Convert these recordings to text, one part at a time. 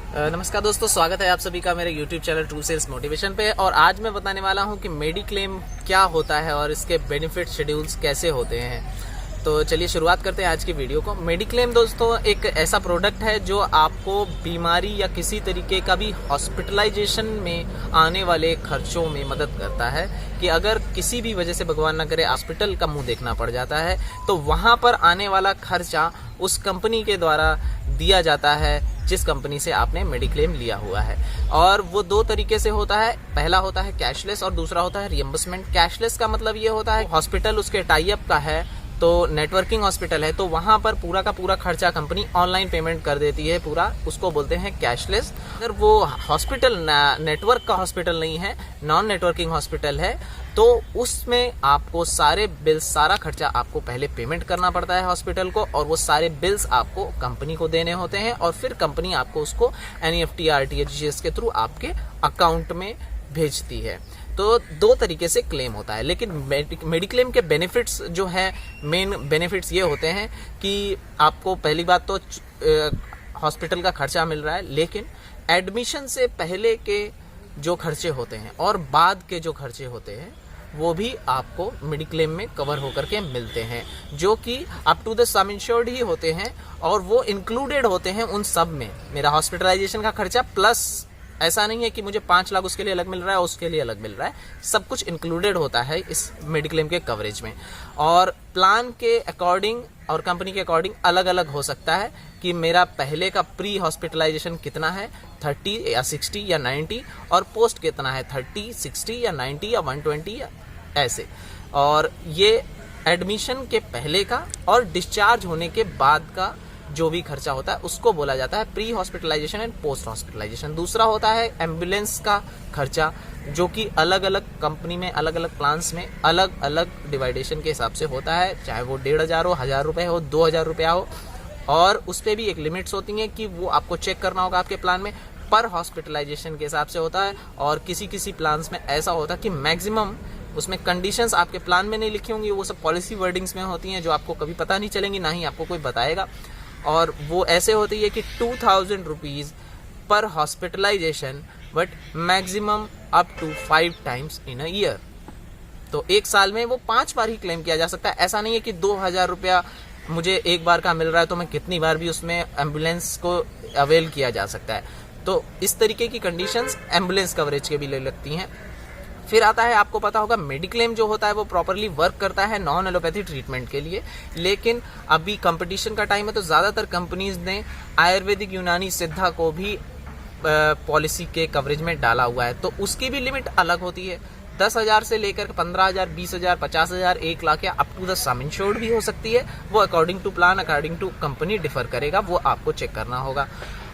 नमस्कार दोस्तों, स्वागत है आप सभी का मेरे YouTube channel true sales motivation पे। और आज मैं बताने वाला हूं कि मेडिक्लेम क्या होता है और इसके बेनिफिट शेड्यूल्स कैसे होते हैं। तो चलिए शुरुआत करते हैं आज की वीडियो को। मेडिक्लेम दोस्तों एक ऐसा प्रोडक्ट है जो आपको बीमारी या किसी तरीके का भी हॉस्पिटलाइजेशन में आने वाले खर्चों में मदद करता है कि अगर किसी भी वजह से भगवान न करे हॉस्पिटल का मुंह देखना पड़ जाता है तो वहां पर आने वाला खर्चा उस कंपनी के द्वारा दिया जाता है जिस कंपनी से आपने मेडिक्लेम लिया हुआ है। और वो दो तरीके से होता है, पहला होता है कैशलेस और दूसरा होता है रिएम्बर्समेंट। कैशलेस का मतलब ये होता है हॉस्पिटल उसके टाई अप का है, तो नेटवर्किंग हॉस्पिटल है, तो वहां पर पूरा का पूरा खर्चा कंपनी ऑनलाइन पेमेंट कर देती है पूरा, उसको बोलते हैं कैशलेस। अगर वो हॉस्पिटल नेटवर्क का हॉस्पिटल नहीं है, नॉन नेटवर्किंग हॉस्पिटल है, तो उसमें आपको सारे बिल्स, सारा खर्चा आपको पहले पेमेंट करना पड़ता है हॉस्पिटल को, और वो सारे बिल्स आपको कंपनी को देने होते हैं और फिर कंपनी आपको उसको NEFT RTGS के थ्रू आपके अकाउंट में भेजती है। तो दो तरीके से क्लेम होता है। लेकिन मेडिक्लेम के बेनिफिट्स जो है, मेन बेनिफिट्स ये होते हैं कि आपको पहली बात तो हॉस्पिटल का खर्चा मिल रहा है, लेकिन एडमिशन से पहले के जो खर्चे होते हैं और बाद के जो खर्चे होते हैं वो भी आपको मेडिक्लेम में कवर होकर के मिलते हैं, जो कि up to the sum insured ही होते हैं और वो इंक्लूडेड होते हैं उन सब में। मेरा हॉस्पिटलाइजेशन का खर्चा प्लस, ऐसा नहीं है कि मुझे 5 लाख उसके लिए अलग मिल रहा है, उसके लिए अलग मिल रहा है, सब कुछ इंक्लूडेड होता है इस मेडिक्लेम के कवरेज में। और प्लान के अकॉर्डिंग और कंपनी के अकॉर्डिंग अलग अलग हो सकता है कि मेरा पहले का प्री हॉस्पिटलाइजेशन कितना है, 30 या 60 या 90, और पोस्ट कितना है, 30, 60 या 90 या 120 या ऐसे। और ये एडमिशन के पहले का और डिस्चार्ज होने के बाद का जो भी खर्चा होता है उसको बोला जाता है pre hospitalisation and post hospitalisation. दूसरा होता है एम्बुलेंस का खर्चा, जो कि अलग अलग कंपनी में, अलग अलग प्लान्स में अलग अलग डिवाइडेशन के हिसाब से होता है, चाहे वो 1,500 हो, 1,000 रुपये हो, 2,000 रुपया हो। और उस पर भी एक लिमिट्स होती हैं कि वो आपको चेक करना होगा आपके प्लान में, पर हॉस्पिटलाइजेशन के हिसाब से होता है। और किसी किसी प्लान्स में ऐसा होता है कि मैक्सिमम उसमें कंडीशंस आपके प्लान में नहीं लिखी होंगी, वो सब पॉलिसी वर्डिंग्स में होती हैं जो आपको कभी पता नहीं चलेंगी, ना ही आपको कोई बताएगा। और वो ऐसे होती है कि 2,000 रुपीज पर hospitalisation, but maximum up to 5 times in a year. तो एक साल में वो 5 बार ही क्लेम किया जा सकता है। ऐसा नहीं है कि 2,000 रुपया मुझे एक बार का मिल रहा है तो मैं कितनी बार भी उसमें एम्बुलेंस को अवेल किया जा सकता है। तो इस तरीके की कंडीशंस एम्बुलेंस कवरेज के भी ले लगती हैं। फिर आता है, आपको पता होगा मेडिक्लेम जो होता है वो प्रॉपरली वर्क करता है नॉन एलोपैथी ट्रीटमेंट के लिए, लेकिन अभी कंपटीशन का टाइम है तो ज्यादातर कंपनीज ने आयुर्वेदिक, यूनानी, सिद्धा को भी पॉलिसी के कवरेज में डाला हुआ है। तो उसकी भी लिमिट अलग होती है, 10,000 से लेकर 15,000, 20,000, 50,000, 1 लाख या up to the sum insured भी हो सकती है। वो according to plan, according to company differ करेगा, वो आपको चेक करना होगा।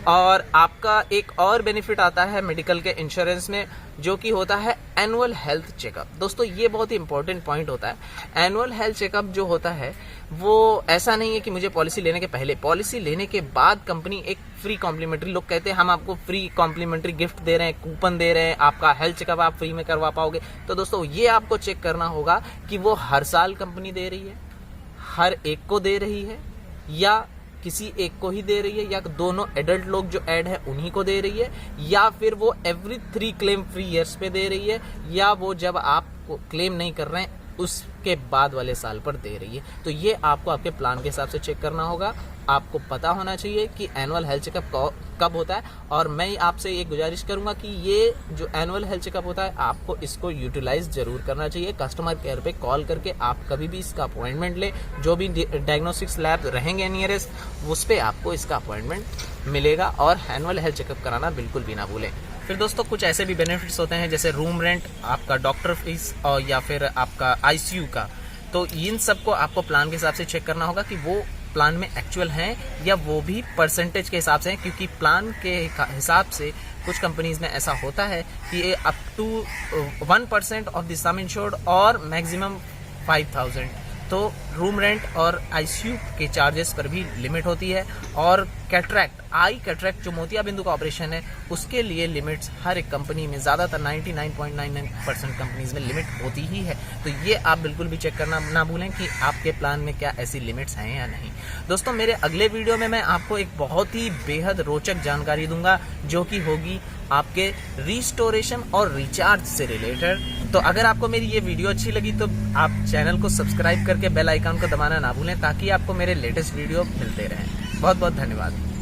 और आपका एक और बेनिफिट आता है मेडिकल के इंश्योरेंस में, जो कि होता है एनुअल हेल्थ चेकअप। दोस्तों ये बहुत ही इंपॉर्टेंट पॉइंट होता है। एनुअल हेल्थ चेकअप जो होता है वो ऐसा नहीं है कि मुझे पॉलिसी लेने के पहले, पॉलिसी लेने के बाद कंपनी एक फ्री कॉम्प्लीमेंट्री, लोग कहते हैं हम आपको फ्री कॉम्प्लीमेंट्री गिफ्ट दे रहे हैं, कूपन दे रहे हैं, आपका हेल्थ चेकअप आप फ्री में करवा पाओगे। तो दोस्तों ये आपको चेक करना होगा कि वो हर साल कंपनी दे रही है, हर एक को दे रही है, या किसी एक को ही दे रही है, या दोनों एडल्ट लोग जो ऐड है उन्हीं को दे रही है, या फिर वो एवरी 3 क्लेम फ्री ईयर्स पे दे रही है, या वो जब आप क्लेम नहीं कर रहे हैं उसके बाद वाले साल पर दे रही है। तो ये आपको आपके प्लान के हिसाब से चेक करना होगा। आपको पता होना चाहिए कि एनुअल हेल्थ चेकअप कब होता है। और मैं आपसे ये गुजारिश करूंगा कि ये जो एनुअल हेल्थ चेकअप होता है आपको इसको यूटिलाइज जरूर करना चाहिए। कस्टमर केयर पे कॉल करके आप कभी भी इसका अपॉइंटमेंट ले, जो भी डायग्नोस्टिक्स लैब रहेंगे नियरेस्ट उस पर आपको इसका अपॉइंटमेंट मिलेगा। और एनुअल हेल्थ चेकअप कराना बिल्कुल भी ना भूलें। फिर दोस्तों कुछ ऐसे भी बेनिफिट्स होते हैं जैसे रूम रेंट, आपका डॉक्टर फीस, और या फिर आपका ICU का। तो इन सबको आपको प्लान के हिसाब से चेक करना होगा कि वो प्लान में एक्चुअल हैं या वो भी परसेंटेज के हिसाब से हैं, क्योंकि प्लान के हिसाब से कुछ कंपनीज में ऐसा होता है कि ये up to 1% of the sum insured और मैक्सिमम 5,000। तो रूम रेंट और ICU के चार्जेस पर भी लिमिट होती है। और कैटरैक्ट, आई कैटरेक्ट जो मोतियाबिंदु का ऑपरेशन है उसके लिए लिमिट्स हर एक कंपनी में, ज़्यादातर 99.99% कंपनीज में लिमिट होती ही है। तो ये आप बिल्कुल भी चेक करना ना भूलें कि आपके प्लान में क्या ऐसी लिमिट्स हैं या नहीं। दोस्तों मेरे अगले वीडियो में मैं आपको एक बहुत ही बेहद रोचक जानकारी दूंगा जो कि होगी आपके रिस्टोरेशन और रिचार्ज से रिलेटेड। तो अगर आपको मेरी ये वीडियो अच्छी लगी तो आप चैनल को सब्सक्राइब करके बेल आइकन को दबाना ना भूलें ताकि आपको मेरे लेटेस्ट वीडियो मिलते रहें। बहुत बहुत धन्यवाद।